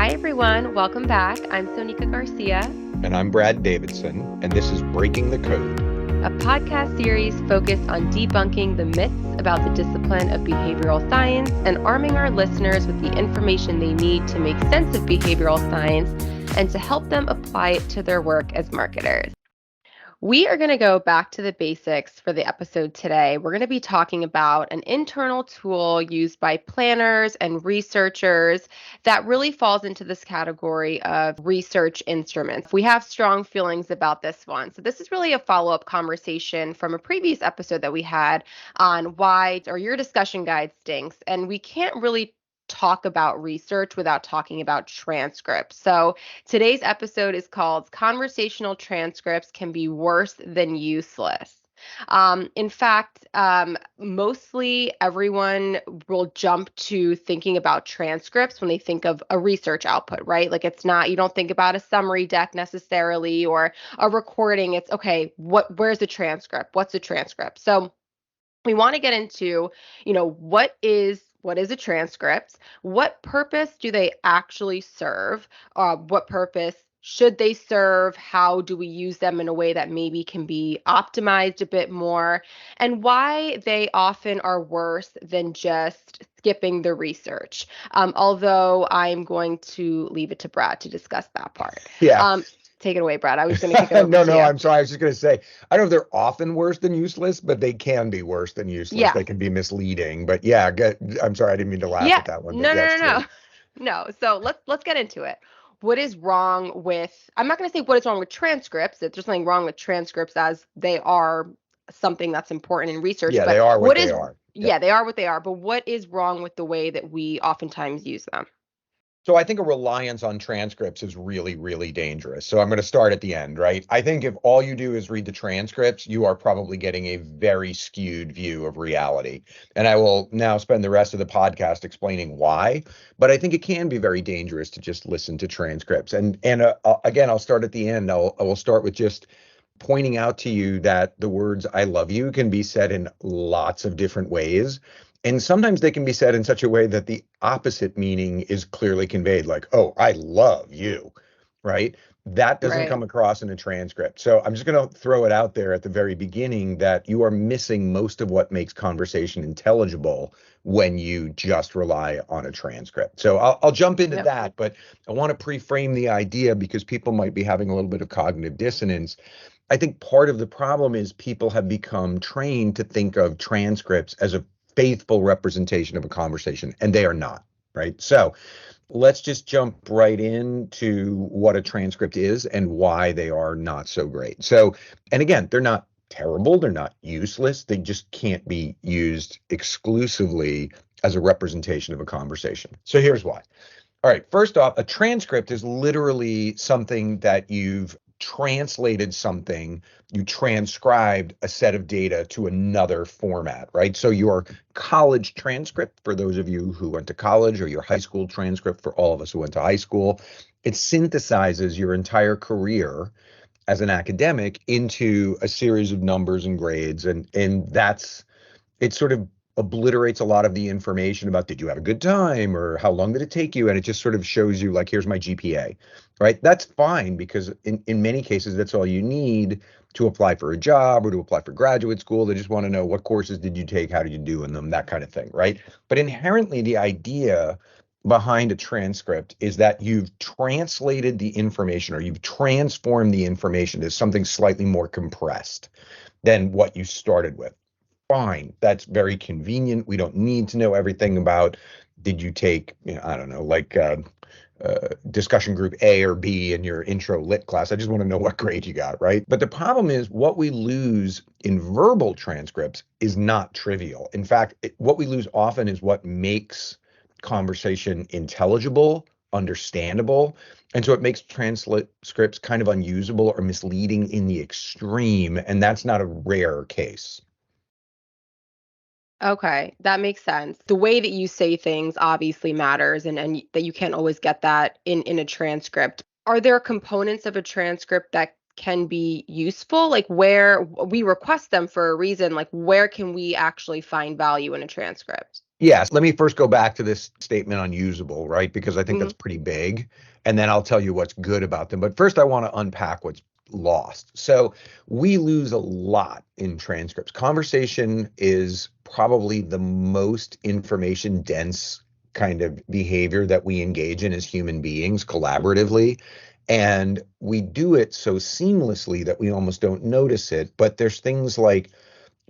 Hi, everyone. Welcome back. I'm Sonika Garcia, And I'm Brad Davidson, and this is Breaking the Code, a podcast series focused on debunking the myths about the discipline of behavioral science and arming our listeners with the information they need to make sense of behavioral science and to help them apply it to their work as marketers. We are going to go back to the basics for the episode today. We're going to be talking about an internal tool used by planners and researchers that really falls into this category of research instruments. We have strong feelings about this one. So this is really a follow-up conversation from a previous episode that we had on why or your discussion guide stinks. And we can't really talk about research without talking about transcripts. So today's episode is called Conversational Transcripts Can Be Worse Than Useless. In fact, mostly everyone will jump to thinking about transcripts when they think of a research output, right? Like you don't think about a summary deck necessarily or a recording. It's okay, where's the transcript? What's a transcript? So we want to get into, what is a transcript? What purpose do they actually serve? What purpose should they serve? How do we use them in a way that maybe can be optimized a bit more? And why they often are worse than just skipping the research. Although I'm going to leave it to Brad to discuss that part. Yeah. Take it away, Brad. I was going to kick it over to No, you. I'm sorry. I was just going to say, I don't know if they're often worse than useless, but they can be worse than useless. Yeah. They can be misleading. But yeah, I'm sorry. I didn't mean to laugh at that one. No. So let's get into it. What is wrong with, I'm not going to say what is wrong with transcripts. There's something wrong with transcripts as they are something that's important in research. Yeah, but they are what they are. Yeah, they are what they are. But what is wrong with the way that we oftentimes use them? So I think a reliance on transcripts is really, really dangerous. So I'm going to start at the end, right? I think if all you do is read the transcripts, you are probably getting a very skewed view of reality. And I will now spend the rest of the podcast explaining why. But I think it can be very dangerous to just listen to transcripts. And again, I'll start at the end. I will start with just pointing out to you that the words "I love you" can be said in lots of different ways. And sometimes they can be said in such a way that the opposite meaning is clearly conveyed, like, oh, I love you, right? That doesn't Right. come across in a transcript. So I'm just going to throw it out there at the very beginning that you are missing most of what makes conversation intelligible when you just rely on a transcript. So I'll jump into that, but I want to pre-frame the idea because people might be having a little bit of cognitive dissonance. I think part of the problem is people have become trained to think of transcripts as a faithful representation of a conversation, and they are not, right? So let's just jump right into what a transcript is and why they are not so great. So, and again, they're not terrible, they're not useless, they just can't be used exclusively as a representation of a conversation. So here's why. All right, first off, a transcript is literally something that you've translated something, you transcribed a set of data to another format, right? So your college transcript, for those of you who went to college, or your high school transcript for all of us who went to high school, it synthesizes your entire career as an academic into a series of numbers and grades. And it sort of obliterates a lot of the information about did you have a good time or how long did it take you, and it just sort of shows you like, here's my GPA, right? That's fine because in many cases that's all you need to apply for a job or to apply for graduate school. They just want to know what courses did you take, how did you do in them, that kind of thing, right? But inherently the idea behind a transcript is that you've translated the information or you've transformed the information to something slightly more compressed than what you started with. Fine, that's very convenient. We don't need to know everything about did you take, I don't know, like discussion group A or B in your intro lit class. I just want to know what grade you got, right? But the problem is what we lose in verbal transcripts is not trivial. In fact, what we lose often is what makes conversation intelligible, understandable. And so it makes transcripts kind of unusable or misleading in the extreme. And that's not a rare case. Okay, that makes sense. The way that you say things obviously matters and that you can't always get that in a transcript. Are there components of a transcript that can be useful? Like where we request them for a reason, like where can we actually find value in a transcript? Yes, let me first go back to this statement on usable, right? Because I think Hmm. that's pretty big. And then I'll tell you what's good about them. But first, I want to unpack what's lost. So we lose a lot in transcripts. Conversation is probably the most information dense kind of behavior that we engage in as human beings collaboratively. And we do it so seamlessly that we almost don't notice it. But there's things like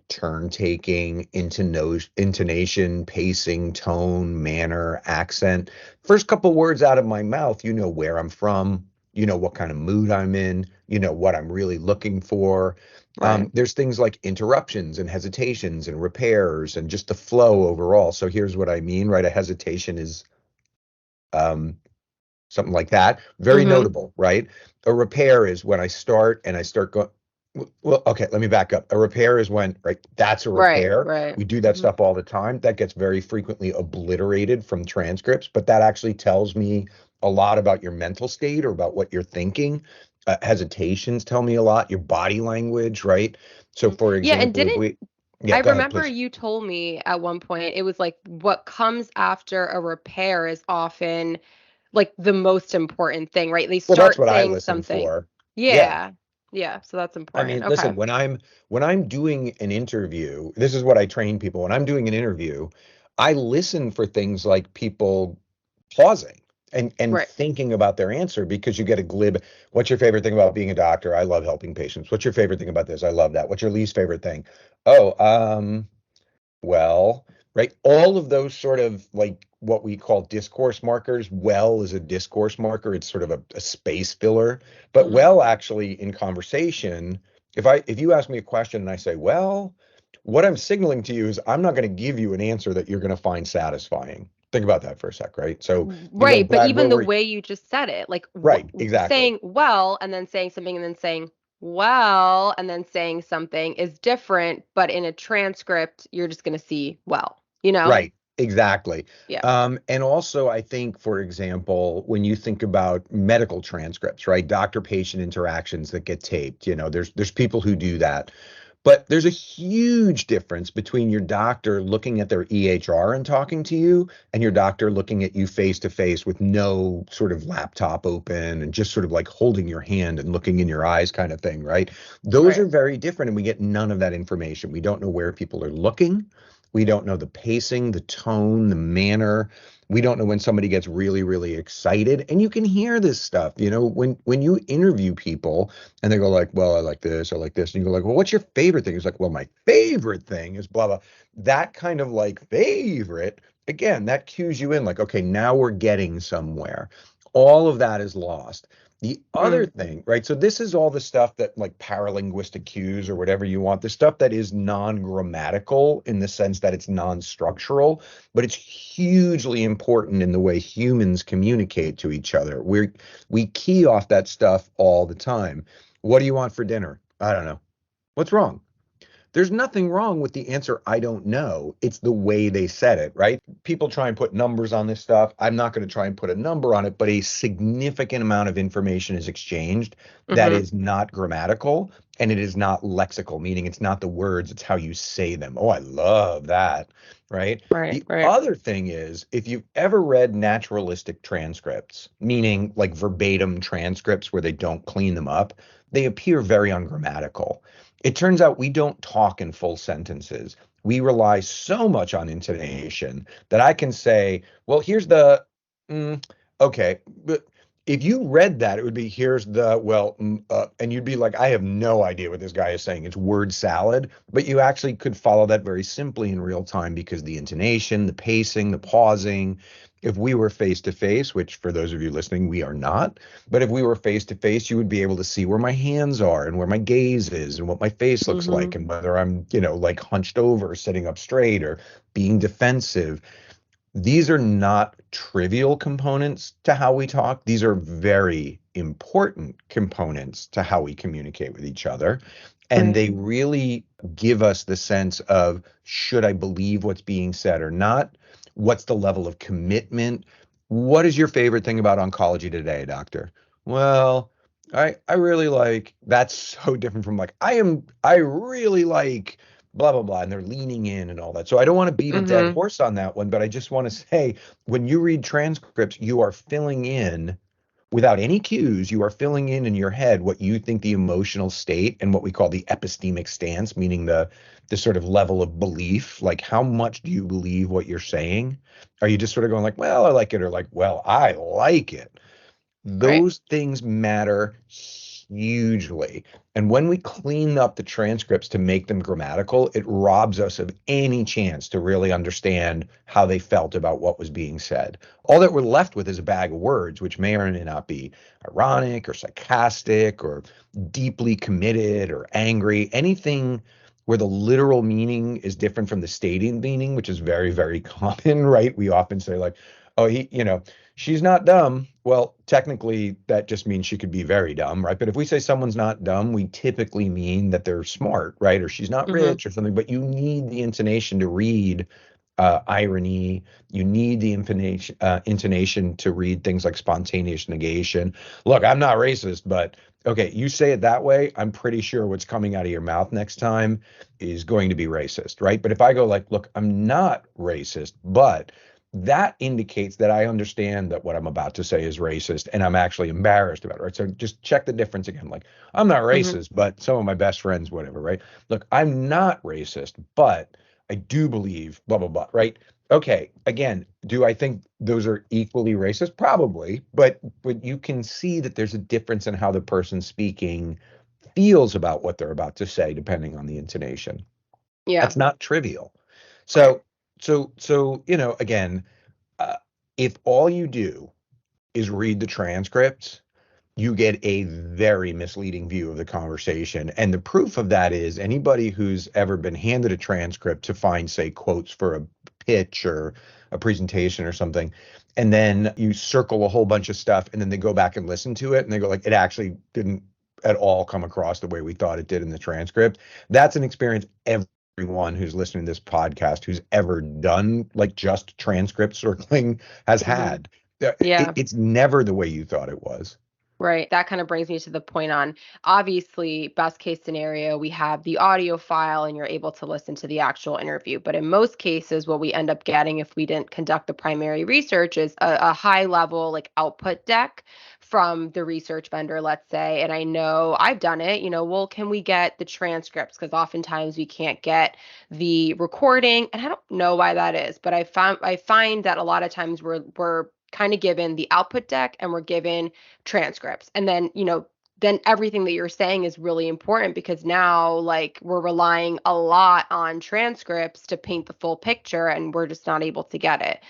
turn taking, intonation, pacing, tone, manner, accent. First couple words out of my mouth, you know where I'm from, you know what kind of mood I'm in, you know what I'm really looking for. Right. There's things like interruptions and hesitations and repairs and just the flow overall. So here's what I mean, right? A hesitation is um, something like that. Very Hmm. notable, right? A repair is when I start and I start going. Well, okay, let me back up. A repair is when, right, that's a Right. repair. Right. We do that Hmm. stuff all the time. That gets very frequently obliterated from transcripts, but that actually tells me a lot about your mental state or about what you're thinking. Hesitations tell me a lot, your body language, right? So, for Yeah. And example, if didn't we, yeah, I go ahead, remember please. you told me at one point it was like what comes after a repair is often like the most important thing, right? They Well, that's start what I saying listen something. for. Yeah. Yeah. Yeah. So that's I important. mean, Okay. listen, when I'm doing an interview, this is what I train people. When I'm doing an interview, I listen for things like people pausing and Right. thinking about their answer because you get a glib, what's your favorite thing about being a doctor? I love helping patients. What's your favorite thing about this? I love that. What's your least favorite thing? Oh, well, right. All of those sort of like what we call discourse markers. Well is a discourse marker. It's sort of a space filler. But Hmm. well, actually, in conversation, if you ask me a question and I say, well, what I'm signaling to you is I'm not going to give you an answer that you're going to find satisfying. Think about that for a sec, right? So you go, Right. But Brad, even where the were you? way you just said it, like Right, exactly. saying well and then saying something and then saying well and then saying something is different, but in a transcript, you're just going to see well, you know? Right, exactly. Yeah. And also, I think, for example, when you think about medical transcripts, right, doctor-patient interactions that get taped, there's people who do that. But there's a huge difference between your doctor looking at their EHR and talking to you and your doctor looking at you face to face with no sort of laptop open and just sort of like holding your hand and looking in your eyes kind of thing, right? Those are Right. very different, and we get none of that information. We don't know where people are looking. We don't know the pacing, the tone, the manner. We don't know when somebody gets really, really excited. And you can hear this stuff, when you interview people and they go like, well, I like this, I like this. And you go like, well, what's your favorite thing? It's like, well, my favorite thing is blah, blah. That kind of like favorite, again, that cues you in like, okay, now we're getting somewhere. All of that is lost. The other Mm. thing, right? So this is all the stuff that like paralinguistic cues or whatever you want, the stuff that is non-grammatical in the sense that it's non-structural, but it's hugely important in the way humans communicate to each other. We key off that stuff all the time. What do you want for dinner? I don't know. What's wrong? There's nothing wrong with the answer, I don't know. It's the way they said it, right? People try and put numbers on this stuff. I'm not going to try and put a number on it, but a significant amount of information is exchanged that Hmm. is not grammatical and it is not lexical, meaning it's not the words, it's how you say them. Oh, I love that, right? Right. The Right. other thing is, if you've ever read naturalistic transcripts, meaning like verbatim transcripts where they don't clean them up, they appear very ungrammatical. It turns out we don't talk in full sentences. We rely so much on intonation that I can say, well, here's the, okay, but if you read that, it would be, here's the, well, and you'd be like, I have no idea what this guy is saying. It's word salad, but you actually could follow that very simply in real time because the intonation, the pacing, the pausing. If we were face to face, which for those of you listening, we are not, but if we were face to face, you would be able to see where my hands are and where my gaze is and what my face looks Hmm. like and whether I'm, like hunched over, sitting up straight or being defensive. These are not trivial components to how we talk. These are very important components to how we communicate with each other. And Right. they really give us the sense of should I believe what's being said or not? What's the level of commitment? What is your favorite thing about oncology today, doctor? Well, I really like that's so different from like I really like blah, blah, blah, and they're leaning in and all that. So I don't want to beat a dead Mm-hmm. horse on that one, but I just want to say when you read transcripts, you are filling in without any cues, you are filling in your head what you think the emotional state and what we call the epistemic stance, meaning the sort of level of belief, like how much do you believe what you're saying? Are you just sort of going like, well, I like it, or like, well, I like it? Right. Those things matter hugely. And when we clean up the transcripts to make them grammatical, it robs us of any chance to really understand how they felt about what was being said. All that we're left with is a bag of words, which may or may not be ironic or sarcastic or deeply committed or angry, anything where the literal meaning is different from the stated meaning, which is very, very common, right? We often say, like, oh, she's not dumb. Well, technically, that just means she could be very dumb, right? But if we say someone's not dumb, we typically mean that they're smart, right? Or she's not Mm-hmm. rich or something. But you need the intonation to read irony. You need the intonation to read things like spontaneous negation. Look, I'm not racist, but okay, you say it that way, I'm pretty sure what's coming out of your mouth next time is going to be racist, right? But if I go like, look, I'm not racist, but that indicates that I understand that what I'm about to say is racist and I'm actually embarrassed about it, right? So just check the difference again. Like, I'm not Mm-hmm. racist, but some of my best friends, whatever, right? Look, I'm not racist, but I do believe blah, blah, blah, right? Okay, again, do I think those are equally racist? Probably, but you can see that there's a difference in how the person speaking feels about what they're about to say, depending on the intonation. Yeah. That's not trivial. Right. So, again, uh, if all you do is read the transcripts, you get a very misleading view of the conversation. And the proof of that is anybody who's ever been handed a transcript to find, say, quotes for a pitch or a presentation or something, and then you circle a whole bunch of stuff, and then they go back and listen to it, and they go like, it actually didn't at all come across the way we thought it did in the transcript. That's an experience everyone who's listening to this podcast who's ever done like just transcript circling has Mm-hmm. had. Yeah. It's never the way you thought it was. Right. That kind of brings me to the point on obviously, best case scenario, we have the audio file and you're able to listen to the actual interview. But in most cases, what we end up getting if we didn't conduct the primary research is a high level like output deck from the research vendor, let's say. And I know I've done it, well, can we get the transcripts? Because oftentimes we can't get the recording. And I don't know why that is, but I find that a lot of times we're kind of given the output deck and we're given transcripts. And then, then everything that you're saying is really important because now like we're relying a lot on transcripts to paint the full picture and we're just not able to get it.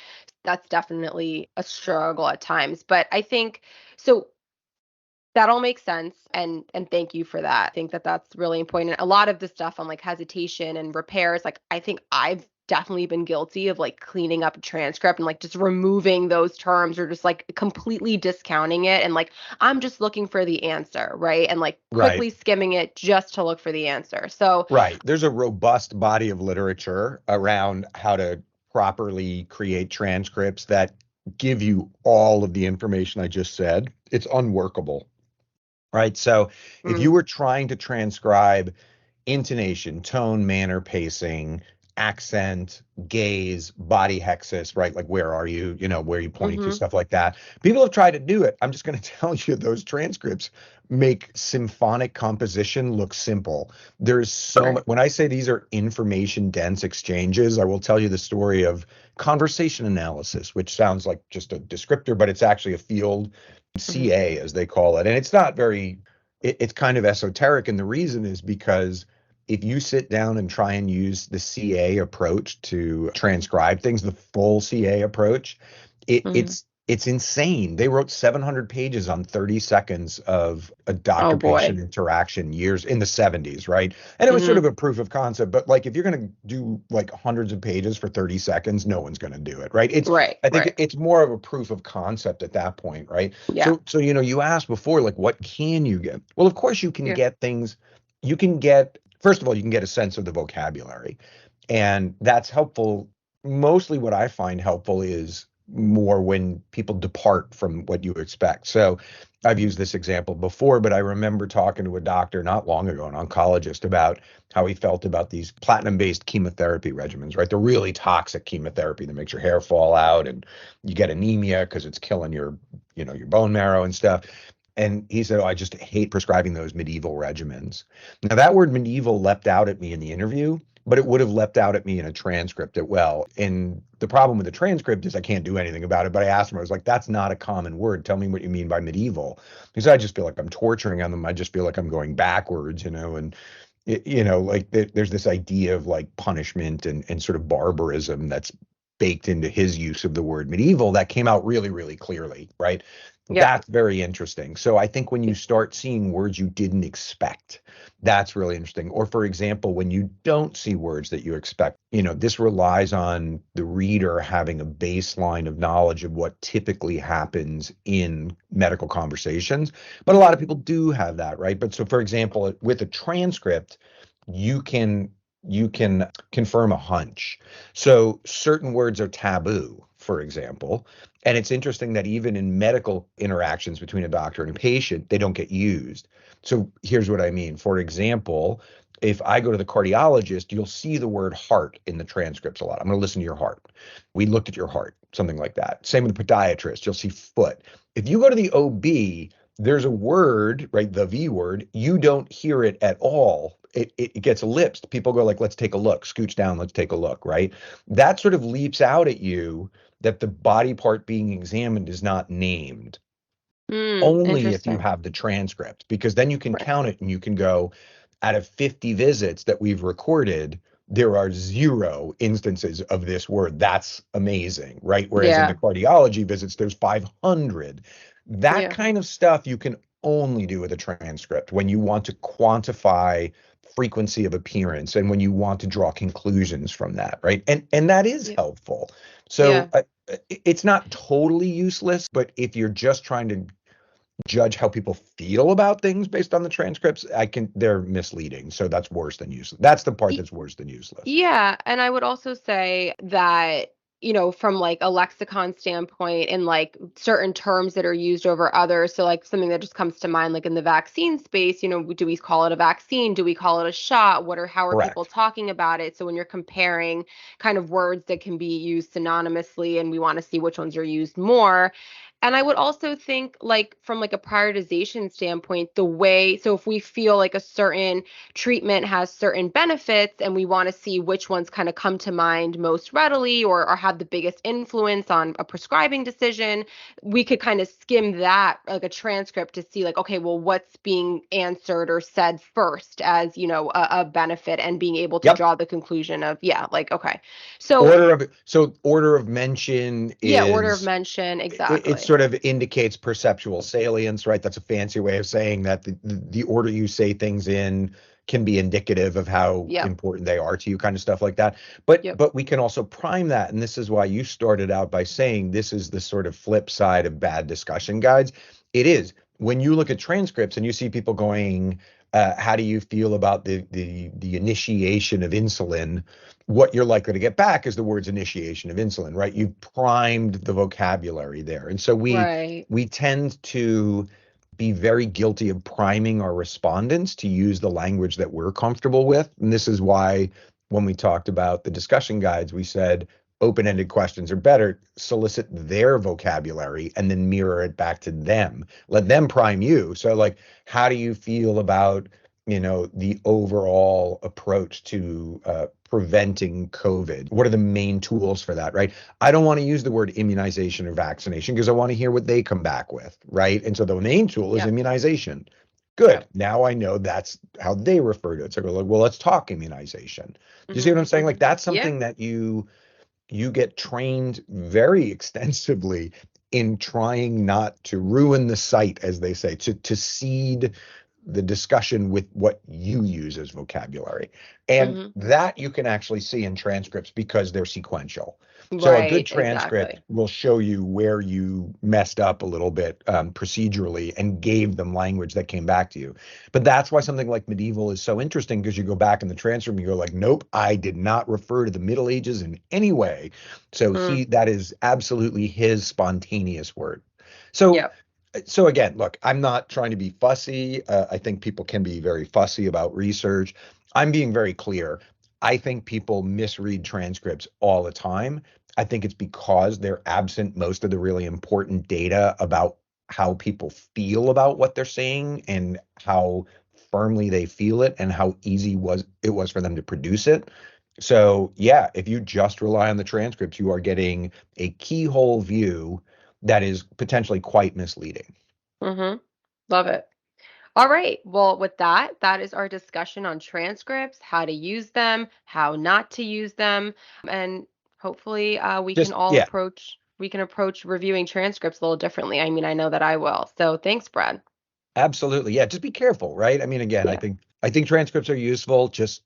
That's definitely a struggle at times, but I think so that all makes sense, and thank you for that. I think that that's really important. A lot of the stuff on like hesitation and repairs, like I think I've definitely been guilty of like cleaning up a transcript and like just removing those terms or just like completely discounting it and like I'm just looking for the answer, right? And like Right. quickly skimming it just to look for the answer. So, Right. There's a robust body of literature around how to properly create transcripts that give you all of the information I just said. It's unworkable. Right. So if you mm, were trying to transcribe intonation, tone, manner, pacing, accent, gaze, body hexis, right? Like, where are you? Where are you pointing to? mhm, Stuff like that. People have tried to do it. I'm just going to tell you, those transcripts make symphonic composition look simple. There's so much. right. When I say these are information dense exchanges, I will tell you the story of conversation analysis, which sounds like just a descriptor, but it's actually a field, Mhm, CA, as they call it. And it's not very, it's kind of esoteric. And the reason is because if you sit down and try and use the CA approach to transcribe things, the full CA approach, it, mhm. it's it's insane. They wrote 700 pages on 30 seconds of a Oh doctor-patient boy. interaction years in the 70s, right? And it was sort Mhm. of a proof of concept, but like if you're going to do like hundreds of pages for 30 seconds, no one's going to do it, right? Right, I think right. it's more of a proof of concept at that point, right? Yeah. So you asked before, like, what can you get? Well, of course you can Yeah. get things. You can get, first of all, you can get a sense of the vocabulary, and that's helpful. Mostly what I find helpful is more when people depart from what you expect. So I've used this example before, but I remember talking to a doctor not long ago, an oncologist, about how he felt about these platinum-based chemotherapy regimens, right? They're really toxic chemotherapy that makes your hair fall out and you get anemia because it's killing your bone marrow and stuff. And he said, "Oh, I just hate prescribing those medieval regimens." Now, that word medieval leapt out at me in the interview, but it would have leapt out at me in a transcript as well. And the problem with the transcript is I can't do anything about it. But I asked him, I was like, "That's not a common word. Tell me what you mean by medieval." Because I just feel like I'm torturing on them. I just feel like I'm going backwards, and like there's this idea of like punishment and sort of barbarism that's baked into his use of the word medieval that came out really, really clearly, right? Yep. That's very interesting. So I think when you start seeing words you didn't expect, that's really interesting. Or for example, when you don't see words that you expect, this relies on the reader having a baseline of knowledge of what typically happens in medical conversations. But a lot of people do have that, right? But so for example, with a transcript, you can confirm a hunch. So certain words are taboo, for example. And it's interesting that even in medical interactions between a doctor and a patient, they don't get used. So here's what I mean. For example, if I go to the cardiologist, you'll see the word heart in the transcripts a lot. I'm going to listen to your heart. We looked at your heart, something like that. Same with the podiatrist, you'll see foot. If you go to the OB, there's a word, right? The V word, you don't hear it at all. It gets ellipsed. People go like, let's take a look, scooch down, let's take a look, right? That sort of leaps out at you that the body part being examined is not named. Only if you Interesting. have the transcript, because then you can Right. count it and you can go, out of 50 visits that we've recorded, there are 0 instances of this word. That's amazing, right? Whereas in the Yeah. cardiology visits, there's 500. That Yeah. kind of stuff you can only do with a transcript when you want to quantify frequency of appearance and when you want to draw conclusions from that, right? And that is Yeah. helpful. So Yeah. it's not totally useless, but if you're just trying to judge how people feel about things based on the transcripts, they're misleading. So that's worse than useless. That's the part that's worse than useless. Yeah, and I would also say that, from like a lexicon standpoint and like certain terms that are used over others. So like something that just comes to mind, like in the vaccine space, do we call it a vaccine? Do we call it a shot? How are people Correct. talking about it? So when you're comparing kind of words that can be used synonymously and we want to see which ones are used more. And I would also think like from like a prioritization standpoint, so if we feel like a certain treatment has certain benefits and we want to see which ones kind of come to mind most readily or have the biggest influence on a prescribing decision, we could kind of skim that like a transcript to see like, okay, well, what's being answered or said first as, a benefit and being able to Yep. draw the conclusion of, yeah, like, okay. So Order of mention yeah, order of is mention, it exactly. sort of indicates perceptual salience, right? That's a fancy way of saying that the order you say things in can be indicative of how Yep. important they are to you, kind of stuff like that. But Yep. but we can also prime that, and this is why you started out by saying this is the sort of flip side of bad discussion guides. It is when you look at transcripts and you see people going, how do you feel about the initiation of insulin? What you're likely to get back is the words initiation of insulin, right? You've primed the vocabulary there. And so we Right. we tend to be very guilty of priming our respondents to use the language that we're comfortable with. And this is why when we talked about the discussion guides, we said open-ended questions are better. Solicit their vocabulary and then mirror it back to them. Let them prime you. So like, how do you feel about the overall approach to preventing COVID? What are the main tools for that, right? I don't want to use the word immunization or vaccination because I want to hear what they come back with, right? And so the main tool is Yep. immunization. Good. Yep. Now I know that's how they refer to it. So I go like, well, let's talk immunization. Do you see Hmm. what I'm saying? Hmm. Like that's Yeah. something that you get trained very extensively in trying not to ruin the site, as they say, to seed the discussion with what you use as vocabulary. And Hmm. that you can actually see in transcripts because they're sequential. So a good Right. transcript Exactly. will show you where you messed up a little bit procedurally and gave them language that came back to you. But that's why something like medieval is so interesting because you go back in the transcript and you go like, nope, I did not refer to the Middle Ages in any way. So Mm. that is absolutely his spontaneous word. So Yep. So again, look, I'm not trying to be fussy. I think people can be very fussy about research. I'm being very clear. I think people misread transcripts all the time. I think it's because they're absent most of the really important data about how people feel about what they're saying and how firmly they feel it and how easy it was for them to produce it. So yeah, if you just rely on the transcripts, you are getting a keyhole view that is potentially quite misleading. Mm-hmm. Love it. All right. Well, with that, that is our discussion on transcripts, how to use them, how not to use them, and hopefully Just yeah, we can approach reviewing transcripts a little differently. I mean, I know that I will. So thanks, Brad. absolutely. Yeah, just be careful, right? I mean, again, I Yeah. think I think transcripts are useful, just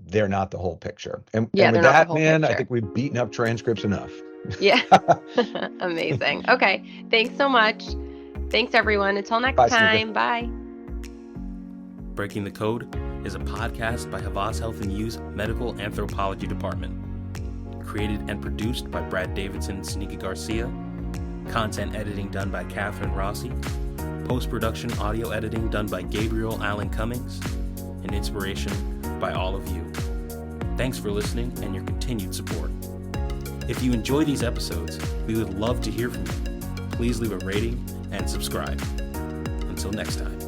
they're not the whole picture. And Yeah, with they're not the that, whole man, I picture. think we've beaten up transcripts enough. Yeah. Amazing. Okay. Thanks so much. Thanks, everyone. Until next Bye, Sneaker. time. Bye. Breaking the Code is a podcast by Havas Health and Use Medical Anthropology Department. Created and produced by Brad Davidson and Sneaky Garcia. Content editing done by Catherine Rossi. Post-production audio editing done by Gabriel Allen Cummings. And inspiration by all of you. Thanks for listening and your continued support. If you enjoy these episodes, we would love to hear from you. Please leave a rating and subscribe. Until next time.